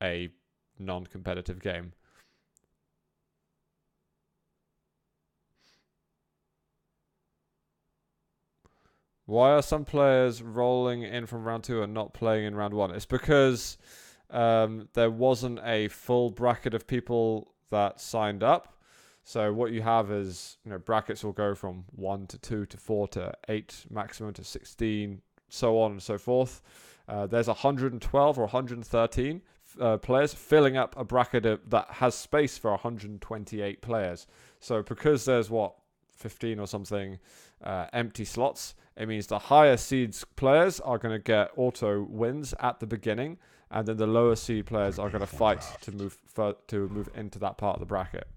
a non-competitive game. Why are some players rolling in from round 2 and not playing in round 1? It's because there wasn't a full bracket of people that signed up. So what you have is, brackets will go from 1 to 2 to 4 to 8, maximum to 16, so on and so forth. There's 112 or 113 players filling up a bracket that has space for 128 players. So because there's 15 or something empty slots, it means the higher seeds players are going to get auto wins at the beginning, and then the lower seed players are going to fight to move into that part of the bracket.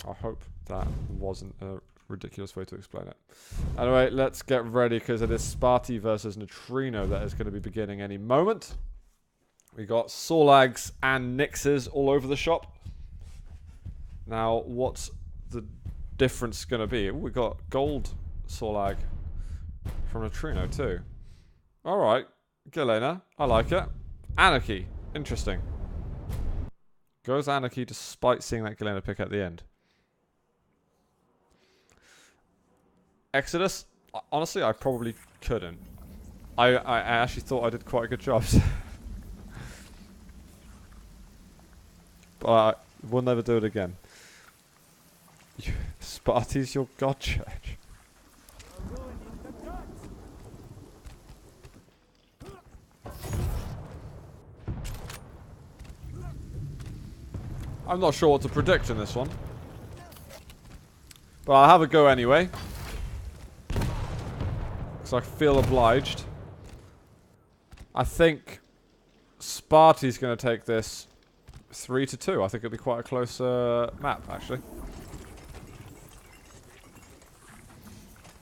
I hope that wasn't a ridiculous way to explain it. Anyway, let's get ready, because it is Spart1e versus Nitrino that is going to be beginning any moment. We got Sorlags and Nixes all over the shop. Now, what's the difference going to be? Ooh, we got gold Sorlag from Nitrino too. Alright, Galena, I like it. Anarchy, interesting. Goes Anarchy despite seeing that Galena pick at the end. Exodus, honestly, I probably couldn't. I actually thought I did quite a good job. But we'll never do it again. Spart1e's your god church. I'm not sure what to predict in this one, but I'll have a go anyway, because I feel obliged. I think Spart1e's going to take this 3-2. I think it'll be quite a close map, actually.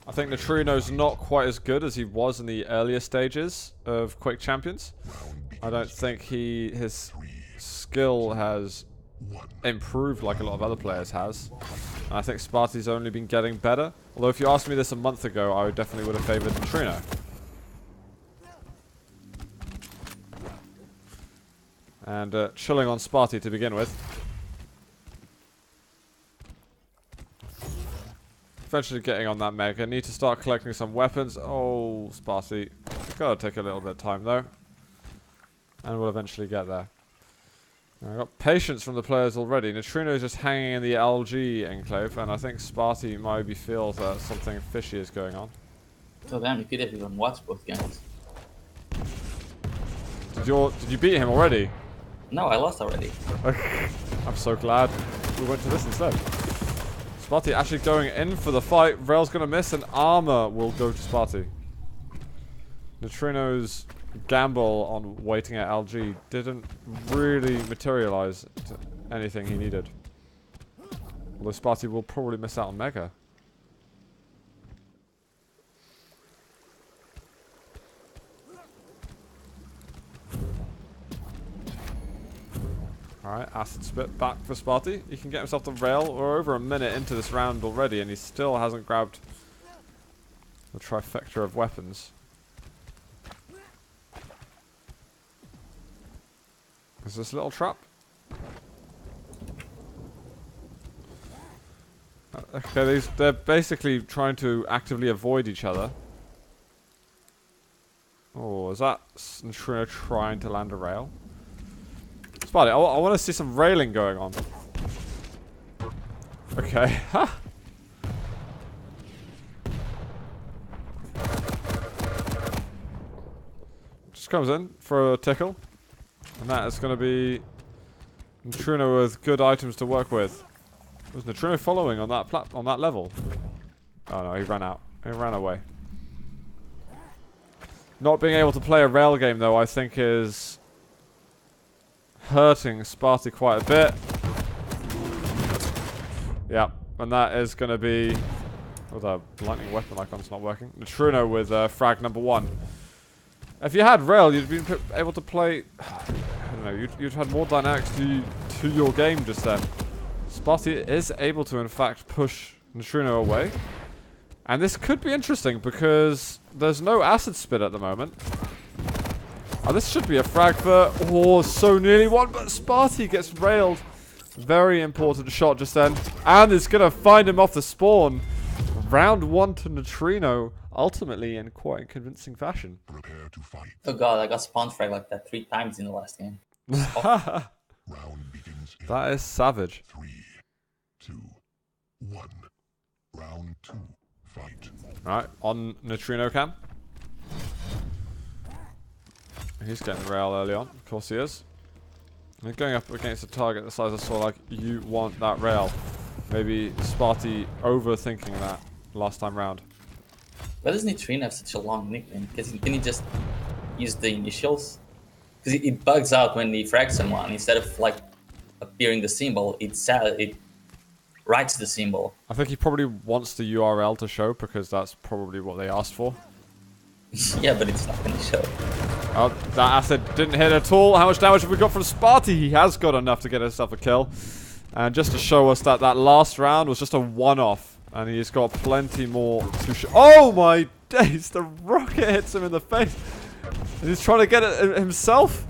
I think Nitrino's not quite as good as he was in the earlier stages of Quake Champions. I don't think his skill has improved like a lot of other players has. And I think Spart1e's only been getting better. Although if you asked me this a month ago, I definitely would have favored Nitrino. And chilling on Spart1e to begin with. Eventually getting on that mega. Need to start collecting some weapons. Oh, Spart1e. Gotta take a little bit of time though. And we'll eventually get there. I got patience from the players already. Nitrino is just hanging in the LG enclave, and I think Spart1e maybe feels that something fishy is going on. So damn, you could have even watched both games. Did you beat him already? No, I lost already. I'm so glad we went to this instead. Spart1e actually going in for the fight. Rail's gonna miss, and armor will go to Spart1e. Nitrino's gamble on waiting at LG didn't really materialize to anything he needed. Although Spart1e will probably miss out on Mega. Alright, Acid Spit back for Spart1e. He can get himself the rail. We're over a minute into this round already, and he still hasn't grabbed the trifecta of weapons. Is this a little trap? Okay, they're basically trying to actively avoid each other. Oh, is that Nitrino trying to land a rail? Spart1e, I want to see some railing going on. Okay. Just comes in for a tickle. And that is going to be Nitrino with good items to work with. Was Nitrino following on that level? Oh no, he ran out. He ran away. Not being able to play a rail game though, I think is hurting Spart1e quite a bit. Yeah, and that is going to be... Oh, the lightning weapon icon's not working. Nitrino with frag number 1. If you had rail, you'd been able to play... I don't know, you'd had more dynamics to your game just then. Spart1e is able to, in fact, push Nitrino away. And this could be interesting because there's no Acid Spit at the moment. Oh, this should be a frag for... Oh, so nearly one, but Spart1e gets railed. Very important shot just then. And it's going to find him off the spawn. Round 1 to Nitrino, ultimately in quite a convincing fashion. Prepare to fight. Oh god, I got spawn frag like that 3 times in the last game. Round begins in That is savage. 3, 2, 1. Round 2. Fight. Right, on Nitrino cam. He's getting the rail early on. Of course he is. And going up against a target the size of Sorlag, you want that rail. Maybe Spart1e overthinking that last time round. Why does Nitrino have such a long nickname? Can he just use the initials? Because it bugs out when he frags someone. Instead of like appearing the symbol, it writes the symbol. I think he probably wants the URL to show because that's probably what they asked for. Yeah, but it's not going to show. Oh, that acid didn't hit at all. How much damage have we got from Spart1e? He has got enough to get himself a kill. And just to show us that that last round was just a one-off. And he's got plenty more to show. Oh my days! The rocket hits him in the face. And he's trying to get it himself.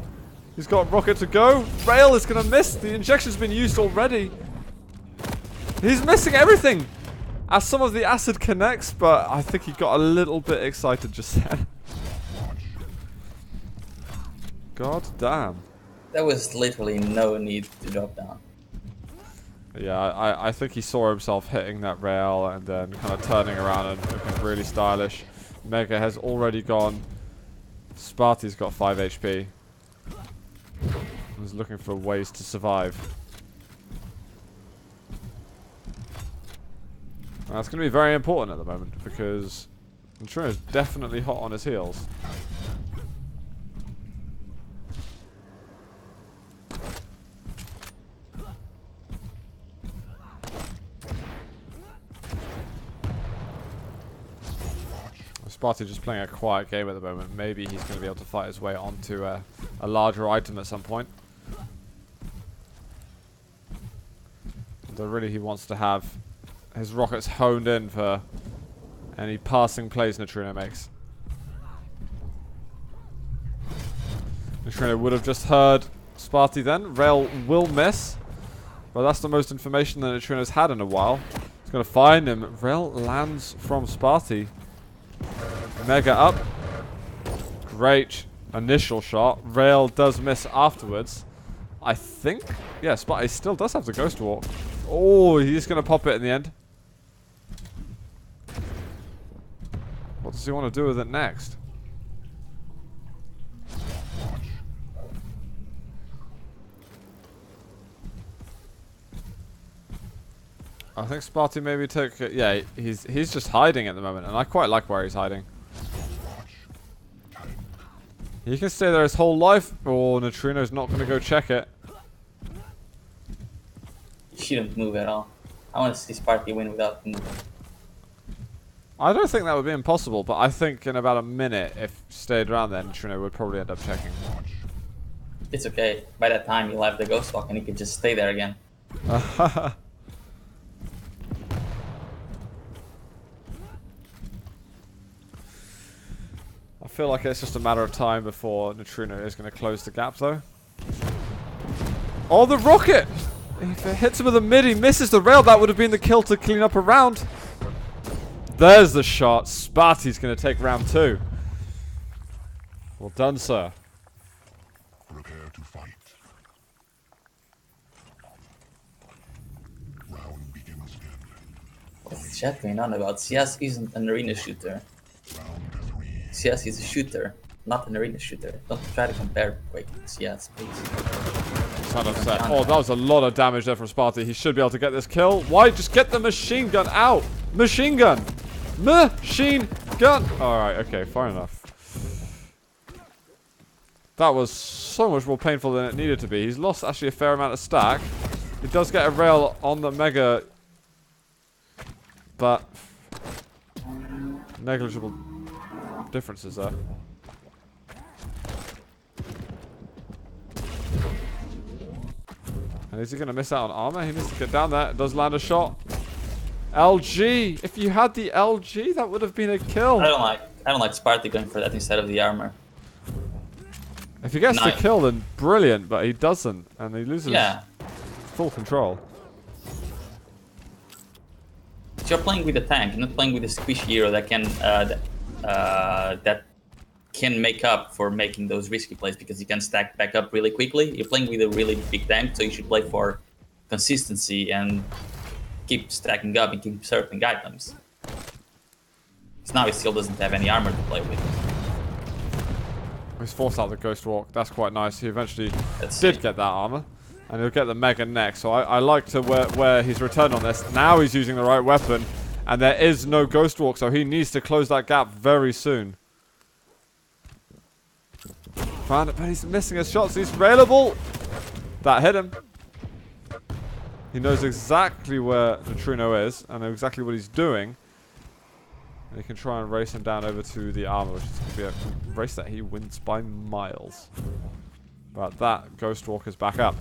He's got rocket to go. Rail is going to miss. The injection's been used already. He's missing everything. As some of the acid connects, but I think he got a little bit excited just then. God damn. There was literally no need to drop down. Yeah, I think he saw himself hitting that rail and then kind of turning around and looking really stylish. Mega has already gone. Spart1e's got 5 HP. He's looking for ways to survive. And that's going to be very important at the moment because Nitrino is definitely hot on his heels. Spart1e just playing a quiet game at the moment. Maybe he's going to be able to fight his way onto a larger item at some point. Though really he wants to have his rockets honed in for any passing plays Nitrino makes. Nitrino would have just heard Spart1e then. Rail will miss. But that's the most information that Nitrino's had in a while. He's going to find him. Rail lands from Spart1e. Mega up. Great initial shot. Rail does miss afterwards. I think. Yeah, Spart1e still does have the Ghost Walk. Oh, he's going to pop it in the end. What does he want to do with it next? I think Spart1e maybe took... yeah, he's just hiding at the moment, and I quite like where he's hiding. He can stay there his whole life. Oh, Nitrino's not going to go check it. He shouldn't move at all. I want to see Spart1e win without moving. I don't think that would be impossible, but I think in about a minute, if he stayed around there, Nitrino would probably end up checking. It's okay. By that time, he'll have the Ghost Walk and he can just stay there again. I feel like it's just a matter of time before Nitrino is going to close the gap, though. Oh, the rocket! If it hits him with a mid, he misses the rail. That would have been the kill to clean up a round. There's the shot. Spart1e's going to take round 2. Well done, sir. Prepare to fight. Round begins again. What's the chat going on about? CS isn't an arena shooter. Round 3. CS is a shooter, not an arena shooter. Don't try to compare Quake and CS, please. Kind of set. Oh, that was a lot of damage there from Spart1e. He should be able to get this kill. Why? Just get the machine gun out. Machine gun. Machine gun. Alright, okay, fine enough. That was so much more painful than it needed to be. He's lost actually a fair amount of stack. He does get a rail on the Mega, but negligible differences there. And is he going to miss out on armor? He needs to get down there. It does land a shot. LG! If you had the LG, that would have been a kill. I don't like Spart1e going for that instead of the armor. If he gets No. the kill, then brilliant, but he doesn't, and he loses Yeah. full control. But you're playing with a tank, you're not playing with a squishy hero that can make up for making those risky plays because you can stack back up really quickly. You're playing with a really big tank, so you should play for consistency and keep stacking up and keep surfing items. Because now he still doesn't have any armor to play with. He's forced out the Ghost Walk. That's quite nice. He eventually That's did it. get that armor. And he'll get the Mega next. So I like to where he's returned on this. Now he's using the right weapon. And there is no Ghost Walk, so he needs to close that gap very soon. Found it, but he's missing his shots. He's available. That hit him. He knows exactly where Nitrino is and exactly what he's doing. And he can try and race him down over to the armor, which is going to be a race that he wins by miles. But that Ghost Walk is back up.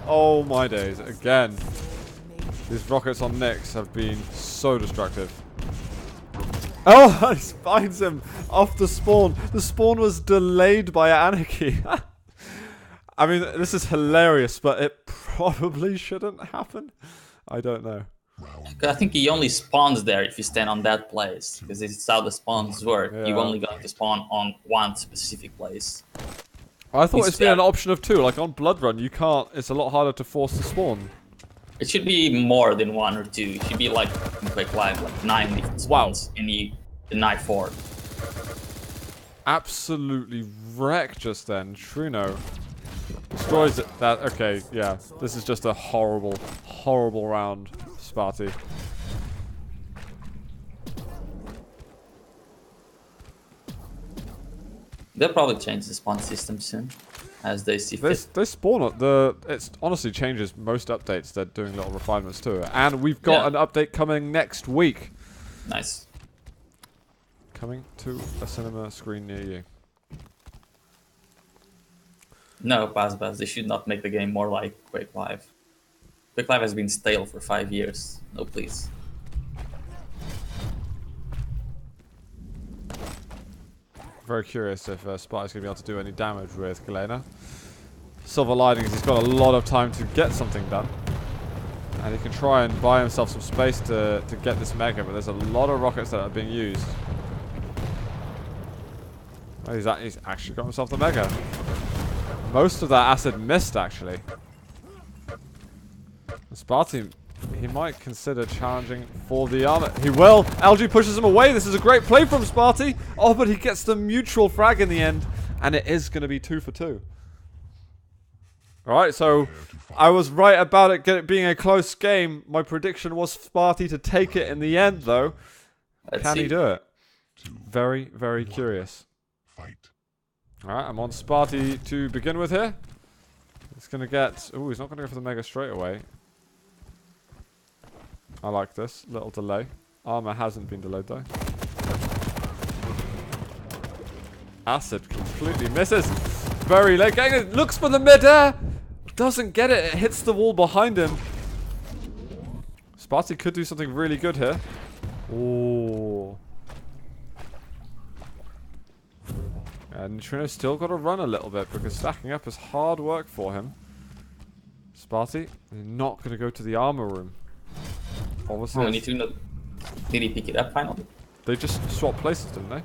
Oh my days, again. These rockets on Nyx have been so destructive. Oh, he finds him off the spawn. The spawn was delayed by Anarchy. I mean, this is hilarious, but it probably shouldn't happen. I don't know. I think he only spawns there if you stand on that place, because this is how the spawns work. Yeah. You're only going to spawn on one specific place. I thought He's it's been dead. an option of two. Like on Blood Run, you can't. It's a lot harder to force the spawn. It should be more than one or two. It should be like in Quake Live, like 9 different spawns, and you deny 4. Absolutely wrecked just then. Trino destroys it. That okay? Yeah, this is just a horrible, horrible round, Spart1e. They'll probably change the spawn system soon, as they see fit. They spawn it. It honestly changes most updates. They're doing little refinements to it, and we've got an update coming next week. Nice. Coming to a cinema screen near you. No, Pazbaz, they should not make the game more like Quake Live. Quake Live has been stale for 5 years. No, please. Very curious if Spart1e's going to be able to do any damage with Galena. Silver lining is he's got a lot of time to get something done. And he can try and buy himself some space to get this Mega, but there's a lot of rockets that are being used. Oh, he's actually got himself the Mega. Most of that acid missed, actually. Spart1e, he might consider challenging for the armor. He will! LG pushes him away. This is a great play from Spart1e. Oh, but he gets the mutual frag in the end. And it is going to be 2 for 2. Alright, so I was right about it being a close game. My prediction was Spart1e to take it in the end, though. Can he do it? Very, very curious. Fight. Alright, I'm on Spart1e to begin with here. It's going to get... Ooh, he's not going to go for the Mega straight away. I like this. Little delay. Armor hasn't been delayed, though. Acid completely misses. Very late. Looks for the mid-air. Doesn't get it. It hits the wall behind him. Spart1e could do something really good here. Ooh. And Nitrino's still got to run a little bit because stacking up is hard work for him. Spart1e not going to go to the armor room. Obviously, Oh, Nitrino, did he pick it up finally? they just swapped places, didn't they?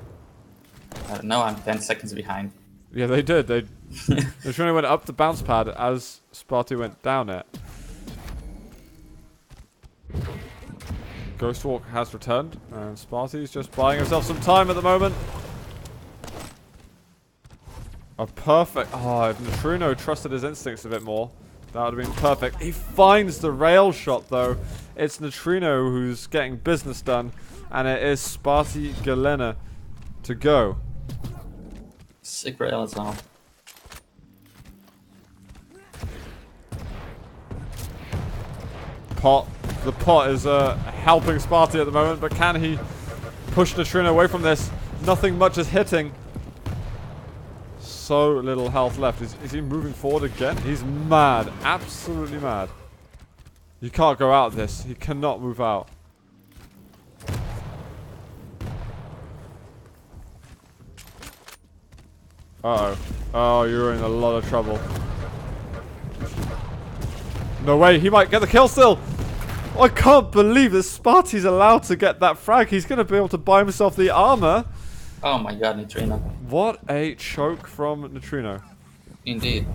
I don't know, I'm 10 seconds behind. Yeah, they did. Nitrino went up the bounce pad as Spart1e went down it. Ghostwalk has returned, and Spart1e's just buying himself some time at the moment. A perfect... Oh, if Nitrino trusted his instincts a bit more, that would have been perfect. He finds the rail shot, though. It's Nitrino who's getting business done, and it is Spart1e Galena to go. Sick rail as well. The pot is helping Spart1e at the moment, but can he push Nitrino away from this? Nothing much is hitting. So little health left. Is he moving forward again? He's mad. Absolutely mad. You can't go out of this. He cannot move out. Uh-oh. Oh, you're in a lot of trouble. No way, he might get the kill still! I can't believe that Spart1e's allowed to get that frag. He's going to be able to buy himself the armor. Oh my god, Nitrino. What a choke from Nitrino. Indeed.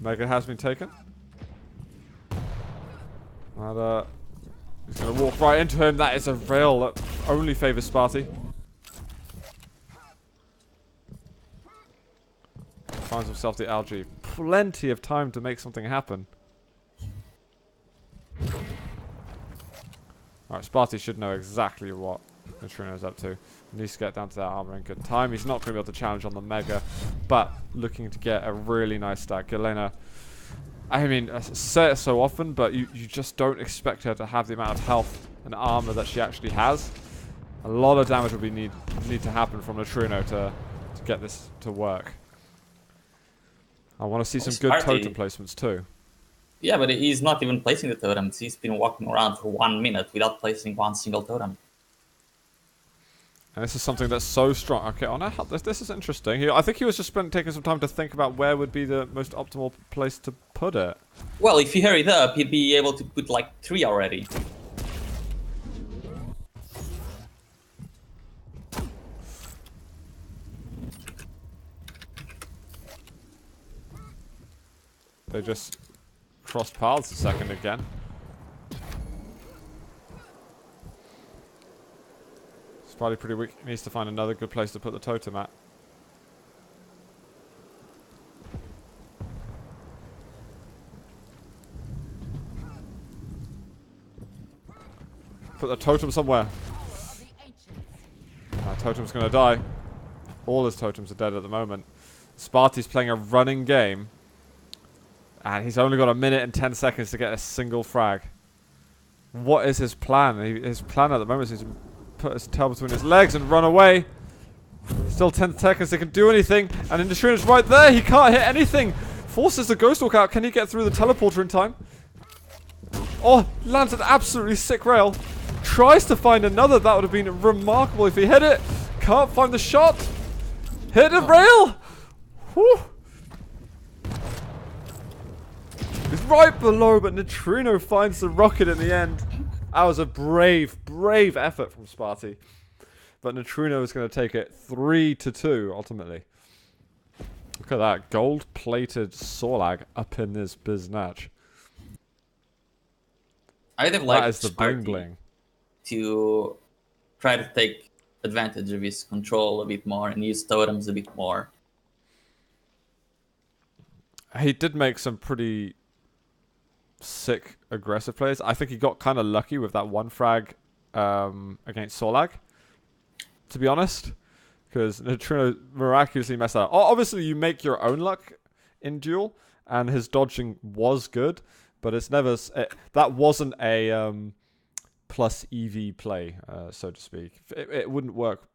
Mega has been taken. And, he's going to walk right into him. That is a rail that only favors Spart1e. Finds himself the algae. Plenty of time to make something happen. Alright, Spart1e should know exactly what Nitrino's up to. He needs to get down to that armor in good time. He's not going to be able to challenge on the Mega, but looking to get a really nice stack. Galena, I mean, I say it so often, but you just don't expect her to have the amount of health and armor that she actually has. A lot of damage will need to happen from Nitrino to get this to work. I want to see some good totem placements too. Yeah, but he's not even placing the totems. He's been walking around for 1 minute without placing one single totem. And this is something that's so strong. Okay, oh no, this is interesting. I think he was just taking some time to think about where would be the most optimal place to put it. Well, if he hurried up, he'd be able to put like 3 already. They just crossed paths a second again. Spart1e pretty weak. He needs to find another good place to put the totem at. Put the totem somewhere. That totem's gonna die. All his totems are dead at the moment. Spart1e's playing a running game. And he's only got 1 minute and 10 seconds to get a single frag. What is his plan? His plan at the moment is to put his tail between his legs and run away. Still 10 seconds, they can do anything. And Nitrino's right there, he can't hit anything. Forces the Ghost Walk out, can he get through the teleporter in time? Oh, lands an absolutely sick rail. Tries to find another, that would have been remarkable if he hit it. Can't find the shot. Hit a rail. Whew. He's right below, but Nitrino finds the rocket in the end. That was a brave effort from Spart1e. But Nitrino is going to take it 3-2 ultimately. Look at that. Gold-plated Sorlag up in this biznatch. I'd have liked that is the bling bling. To try to take advantage of his control a bit more and use totems a bit more. He did make some pretty sick aggressive plays. I think he got kind of lucky with that one frag against Sorlag, to be honest, because Nitrino miraculously messed that up. Obviously, you make your own luck in duel, and his dodging was good, but it's never that wasn't a plus EV play, so to speak. It wouldn't work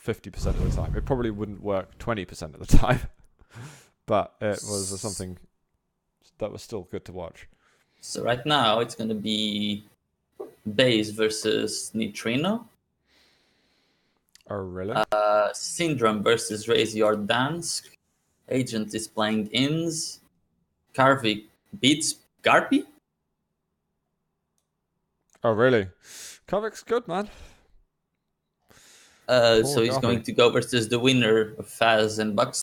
50% of the time. It probably wouldn't work 20% of the time, but it was something that was still good to watch. So right now it's going to be Base versus Nitrino. Oh, really? Syndrome versus Raise Your Dance. Agent is playing Ins. Karvik beats Garpy. Oh, really? Karvik's good, man. So he's going to go versus the winner of Faz and Bucks.